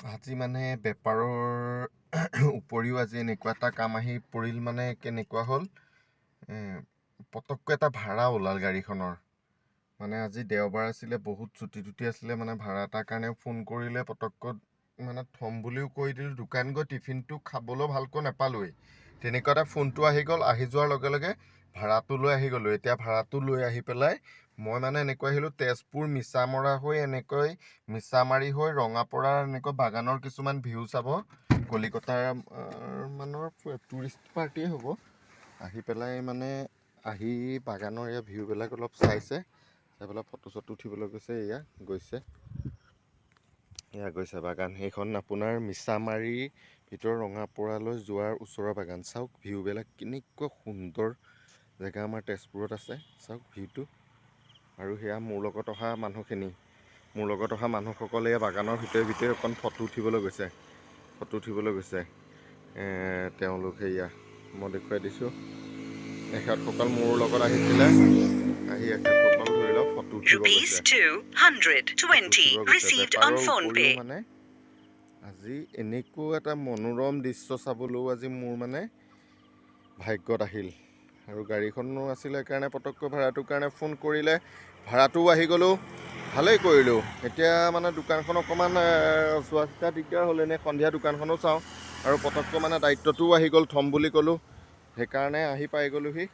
আজি মানে বেপাৰৰ উপৰিও আজি এনেকুৱা এটা কাম আহি পৰিল মানে কেনেকুৱা হ'ল পটককৈ এটা ভাড়া ওলাল গাড়ীখনৰ মানে আজি দেওবাৰ আছিলে বহুত ছুটি আছিলে মানে ভাড়া এটাৰ কাৰণে ফোন কৰিলে পটককৈ মানে থ'ম বুলিও কৈ দিলোঁ দোকান গৈ টিফিনটো খাবলৈ ভালকৈ নাপালোঁৱেই তেনেকুৱা এটা ফোনটো আহি গ'ল আহি যোৱাৰ লগে লগে ভাড়াটো লৈ আহি গ'লোঁ এতিয়া ভাড়াটো লৈ আহি পেলাই মই মানে এনেকৈ আহিলোঁ তেজপুৰ মিছামৰা হৈ এনেকৈ মিছামাৰী হৈ ৰঙাপৰাৰ এনেকৈ বাগানৰ কিছুমান ভিউ চাব কলিকতাৰ মানৰ টুৰিষ্ট পাৰ্টিয়ে হ'ব আহি পেলাই মানে আহি বাগানৰ এয়া ভিউবিলাক অলপ চাই পেলাই ফটো চটো উঠিবলৈ গৈছে এয়া গৈছে বাগান সেইখন আপোনাৰ মিছামাৰীৰ ভিতৰৰ ৰঙাপৰালৈ যোৱাৰ ওচৰৰ বাগান চাওক ভিউবিলাক কেনেকুৱা সুন্দৰ জেগা আমাৰ তেজপুৰত আছে চাওক ভিউটো আৰু সেয়া মোৰ লগত অহা মানুহসকলে বাগানৰ ভিতৰে অকণ ফটো উঠিবলৈ গৈছে তেওঁলোক সেয়া মই দেখুৱাই দিছোঁ এখেতসকল মোৰ লগত আহিছিলে আহি এখেতসকল ধৰি লওক ফটো উঠিব গৈছে মানে আজি এনেকুৱা এটা মনোৰম দৃশ্য চাবলৈও আজি মোৰ মানে ভাগ্যত আহিল আৰু গাড়ীখনো আছিলে কাৰণে পটককৈ ভাড়াটোৰ কাৰণে ফোন কৰিলে ভাড়াটোও আহি গ'লোঁ ভালেই কৰিলোঁ এতিয়া মানে দোকানখন অকণমান চোৱা চিতা দিগদাৰ হ'ল এনেই সন্ধিয়া দোকানখনো চাওঁ আৰু পটককৈ মানে দায়িত্বটোও আহি গ'ল থ'ম বুলি ক'লোঁ সেইকাৰণে আহি পাই গ'লোহি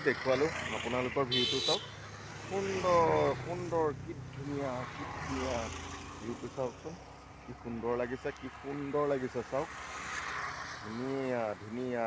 দেখুৱালোঁ আপোনালোকৰ ভিউটো চাওক সুন্দৰ কি ধুনীয়া ভিউটো চাওকচোন কি সুন্দৰ লাগিছে চাওক ধুনীয়া